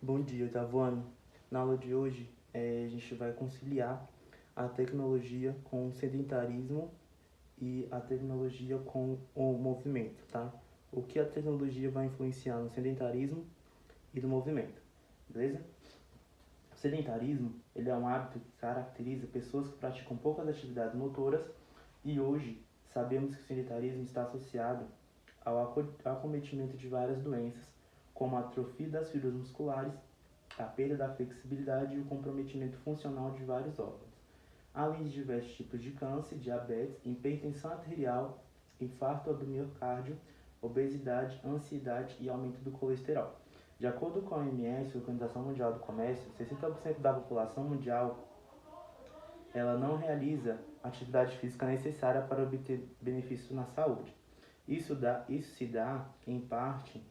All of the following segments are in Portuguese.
Bom dia, oitavo ano. Na aula de hoje, a gente vai conciliar a tecnologia com o sedentarismo e a tecnologia com o movimento, tá? O que a tecnologia vai influenciar no sedentarismo e no movimento, beleza? O sedentarismo, ele é um hábito que caracteriza pessoas que praticam poucas atividades motoras e hoje sabemos que o sedentarismo está associado ao acometimento de várias doenças, como a atrofia das fibras musculares, a perda da flexibilidade e o comprometimento funcional de vários órgãos, além de diversos tipos de câncer, diabetes, hipertensão arterial, infarto do miocárdio, obesidade, ansiedade e aumento do colesterol. De acordo com a OMS, Organização Mundial do Comércio, 60% da população mundial ela não realiza atividade física necessária para obter benefícios na saúde. Isso se dá, em parte,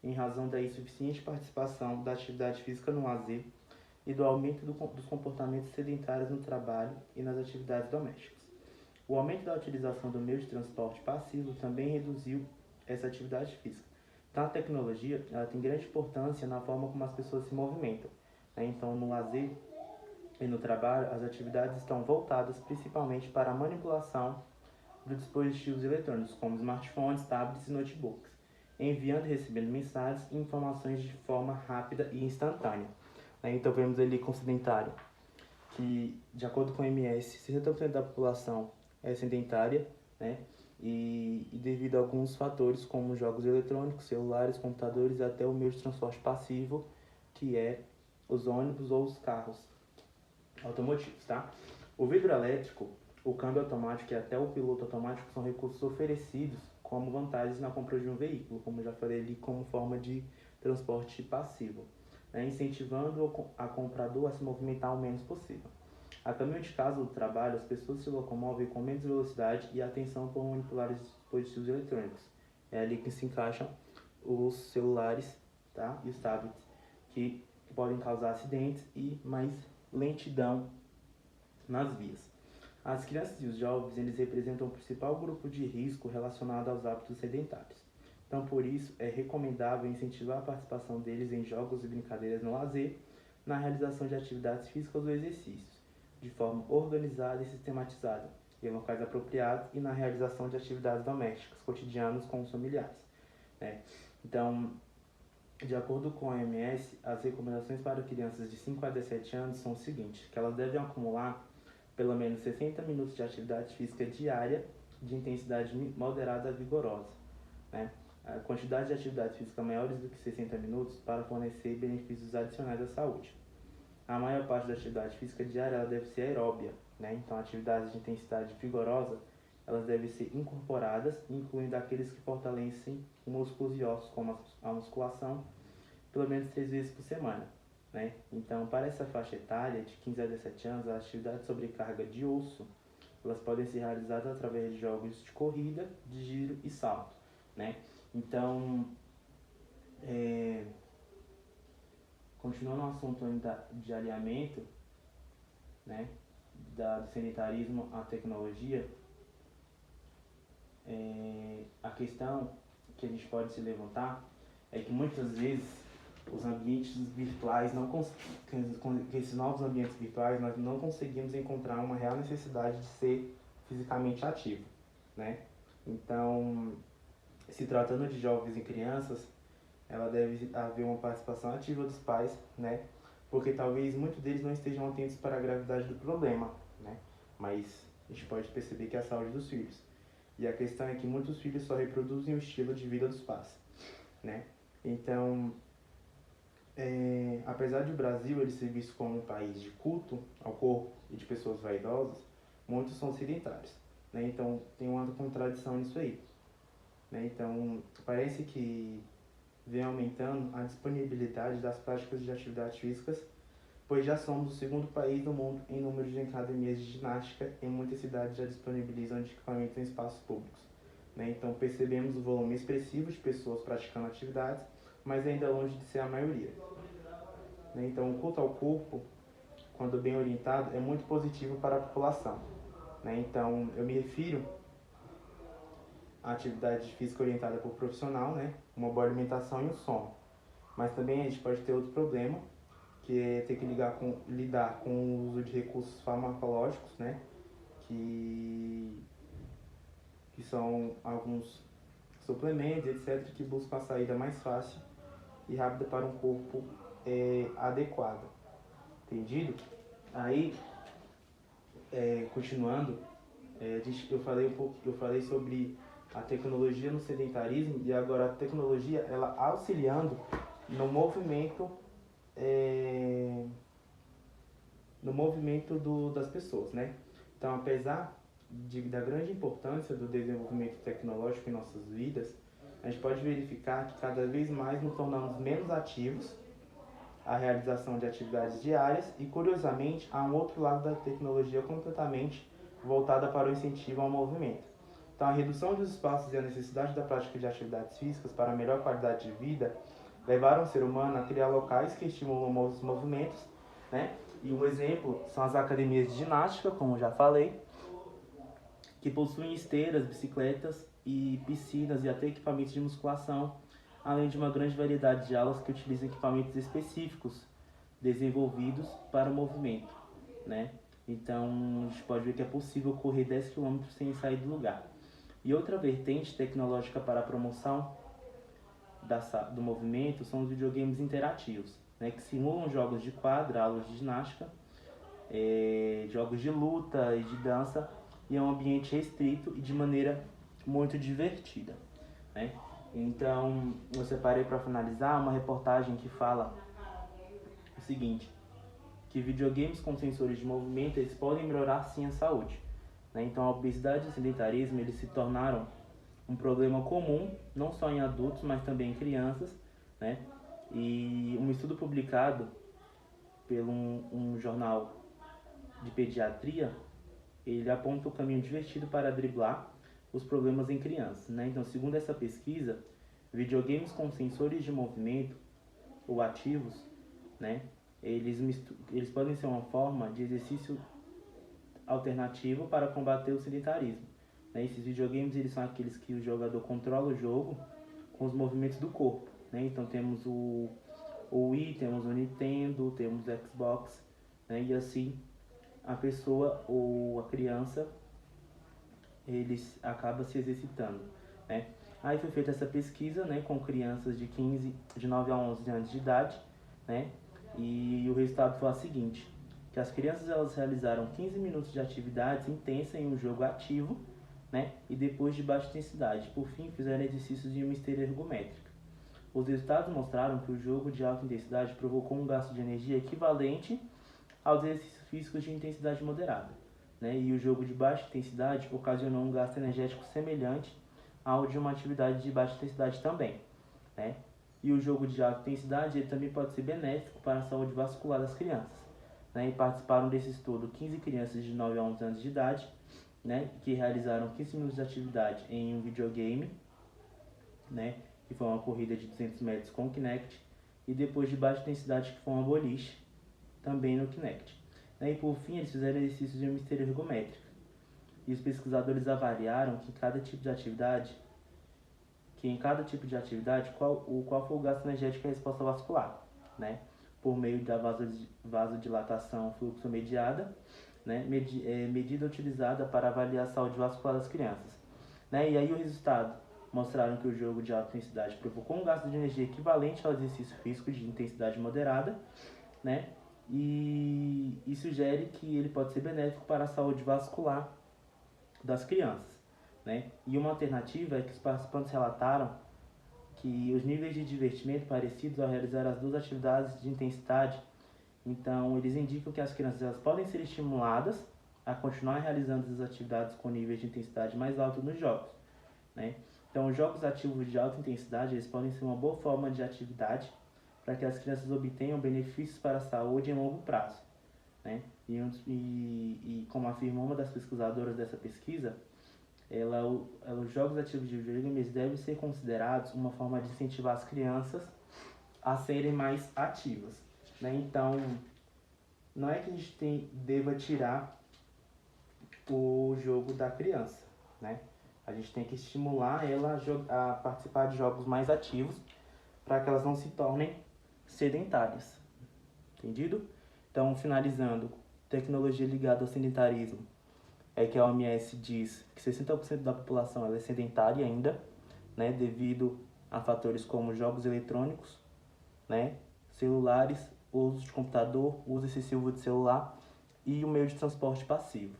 em razão da insuficiente participação da atividade física no lazer e do aumento dos comportamentos sedentários no trabalho e nas atividades domésticas. O aumento da utilização do meio de transporte passivo também reduziu essa atividade física. Então, a tecnologia ela tem grande importância na forma como as pessoas se movimentam, né? Então, no lazer e no trabalho, as atividades estão voltadas principalmente para a manipulação de dispositivos eletrônicos, como smartphones, tablets e notebooks, enviando e recebendo mensagens e informações de forma rápida e instantânea. Então, vemos ali com o sedentário que, de acordo com a OMS, 60% da população é sedentária, né? E devido a alguns fatores, como jogos eletrônicos, celulares, computadores, até o meio de transporte passivo, que é os ônibus ou os carros automotivos, tá? O vidro elétrico, o câmbio automático e até o piloto automático são recursos oferecidos como vantagens na compra de um veículo, como já falei ali, como forma de transporte passivo, né? Incentivando a comprador a se movimentar o menos possível. A caminho de casa ou do trabalho, as pessoas se locomovem com menos velocidade e atenção por manipular os dispositivos eletrônicos. É ali que se encaixam os celulares, tá? E os tablets, que podem causar acidentes e mais lentidão nas vias. As crianças e os jovens, eles representam o principal grupo de risco relacionado aos hábitos sedentários. Então, por isso, é recomendável incentivar a participação deles em jogos e brincadeiras no lazer, na realização de atividades físicas ou exercícios, de forma organizada e sistematizada, em locais apropriados e na realização de atividades domésticas, cotidianas com os familiares, né? Então, de acordo com a OMS, as recomendações para crianças de 5 a 17 anos são as seguintes, que elas devem acumular pelo menos 60 minutos de atividade física diária de intensidade moderada a vigorosa, né? A quantidade de atividades físicas maiores do que 60 minutos para fornecer benefícios adicionais à saúde. A maior parte da atividade física diária ela deve ser aeróbia, né? Então, atividades de intensidade vigorosa elas devem ser incorporadas, incluindo aqueles que fortalecem músculos e ossos, como a musculação, pelo menos 3 vezes por semana, né? Então, para essa faixa etária, de 15 a 17 anos, a atividade de sobrecarga de osso, elas podem ser realizadas através de jogos de corrida, de giro e salto, né? Então, continuando no assunto ainda de alinhamento, né, do sedentarismo à tecnologia, a questão que a gente pode se levantar é que muitas vezes os ambientes virtuais com esses novos ambientes virtuais nós não conseguimos encontrar uma real necessidade de ser fisicamente ativo, né? Então, se tratando de jovens e crianças, ela deve haver uma participação ativa dos pais, né? Porque talvez muitos deles não estejam atentos para a gravidade do problema, né? Mas a gente pode perceber que é a saúde dos filhos. E a questão é que muitos filhos só reproduzem o estilo de vida dos pais, né? Então, apesar de o Brasil ele ser visto como um país de culto ao corpo e de pessoas vaidosas, muitos são sedentários, né? Então, tem uma contradição nisso aí, né? Então, parece que vem aumentando a disponibilidade das práticas de atividades físicas, pois já somos o segundo país do mundo em número de academias de ginástica e muitas cidades já disponibilizam equipamentos em espaços públicos, né? Então percebemos o volume expressivo de pessoas praticando atividades, mas ainda longe de ser a maioria, né? Então o culto ao corpo, quando bem orientado, é muito positivo para a população, né? Então eu me refiro à atividade física orientada por profissional, né? Uma boa alimentação e um sono. Mas também a gente pode ter outro problema, que é ter que lidar com o uso de recursos farmacológicos, né? Que são alguns suplementos, etc., que buscam a saída mais fácil e rápida para um corpo adequado. Entendido? Aí, continuando, eu falei sobre a tecnologia no sedentarismo e agora a tecnologia ela auxiliando no movimento das pessoas, né? Então, apesar da grande importância do desenvolvimento tecnológico em nossas vidas, a gente pode verificar que cada vez mais nos tornamos menos ativos à realização de atividades diárias e, curiosamente, há um outro lado da tecnologia completamente voltada para o incentivo ao movimento. Então, a redução dos espaços e a necessidade da prática de atividades físicas para melhor qualidade de vida levaram o ser humano a criar locais que estimulam os movimentos, né? E um exemplo são as academias de ginástica, como eu já falei, que possuem esteiras, bicicletas e piscinas e até equipamentos de musculação, além de uma grande variedade de aulas que utilizam equipamentos específicos desenvolvidos para o movimento, né? Então, a gente pode ver que é possível correr 10 quilômetros sem sair do lugar. E outra vertente tecnológica para a promoção do movimento são os videogames interativos, né, que simulam jogos de quadra, aulas de ginástica, jogos de luta e de dança, e é um ambiente restrito e de maneira muito divertida, né? Então, eu separei para finalizar uma reportagem que fala o seguinte, que videogames com sensores de movimento eles podem melhorar sim a saúde, né? Então, a obesidade e o sedentarismo eles se tornaram um problema comum, não só em adultos, mas também em crianças, né? E um estudo publicado pelo um jornal de pediatria, ele aponta o caminho divertido para driblar os problemas em crianças, né? Então, segundo essa pesquisa, videogames com sensores de movimento ou ativos, né? Eles podem ser uma forma de exercício alternativo para combater o sedentarismo, né? Esses videogames eles são aqueles que o jogador controla o jogo com os movimentos do corpo, né? Então temos o Wii, temos o Nintendo, temos o Xbox, né? E assim a pessoa ou a criança eles acaba se exercitando, né? Aí foi feita essa pesquisa, né, com crianças de 9 a 11 anos de idade, né? E o resultado foi o seguinte, que as crianças elas realizaram 15 minutos de atividades intensas em um jogo ativo, né? E depois de baixa intensidade. Por fim, fizeram exercícios de uma esteira ergométrica. Os resultados mostraram que o jogo de alta intensidade provocou um gasto de energia equivalente aos exercícios físicos de intensidade moderada, né? E o jogo de baixa intensidade ocasionou um gasto energético semelhante ao de uma atividade de baixa intensidade também, né? E o jogo de alta intensidade ele também pode ser benéfico para a saúde vascular das crianças, né? E participaram desse estudo 15 crianças de 9 a 11 anos de idade, né? Que realizaram 15 minutos de atividade em um videogame, né? Que foi uma corrida de 200 metros com o Kinect, e depois de baixa intensidade que foi uma boliche, também no Kinect. E por fim, eles fizeram exercícios de uma esteira ergométrica. E os pesquisadores avaliaram que em cada tipo de atividade, qual foi o gasto energético e a resposta vascular, né? Por meio da vasodilatação fluxo-mediada, né? Medida utilizada para avaliar a saúde vascular das crianças, né? E aí o resultado mostraram que o jogo de alta intensidade provocou um gasto de energia equivalente ao exercício físico de intensidade moderada, né? E sugere que ele pode ser benéfico para a saúde vascular das crianças, né? E uma alternativa é que os participantes relataram que os níveis de divertimento parecidos ao realizar as duas atividades de intensidade, então eles indicam que as crianças elas podem ser estimuladas a continuar realizando as atividades com níveis de intensidade mais altos nos jogos, né? Então, os jogos ativos de alta intensidade eles podem ser uma boa forma de atividade para que as crianças obtenham benefícios para a saúde em longo prazo, né? E como afirmou uma das pesquisadoras dessa pesquisa, os jogos ativos de videogames devem ser considerados uma forma de incentivar as crianças a serem mais ativas, né? Então, não é que a gente deva tirar o jogo da criança, né? A gente tem que estimular ela a participar de jogos mais ativos para que elas não se tornem sedentárias. Entendido? Então, finalizando, tecnologia ligada ao sedentarismo é que a OMS diz que 60% da população ela é sedentária ainda, né, devido a fatores como jogos eletrônicos, né, celulares, uso de computador, uso excessivo de celular e o meio de transporte passivo.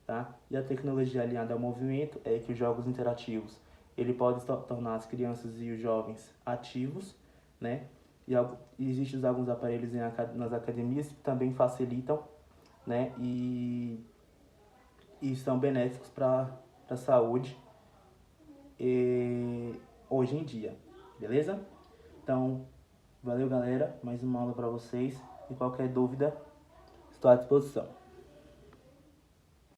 Tá? E a tecnologia alinhada ao movimento é que os jogos interativos ele pode tornar as crianças e os jovens ativos, né? E existem alguns aparelhos nas academias que também facilitam, né? E são benéficos para a saúde hoje em dia, beleza? Então, valeu galera, mais uma aula para vocês e qualquer dúvida estou à disposição.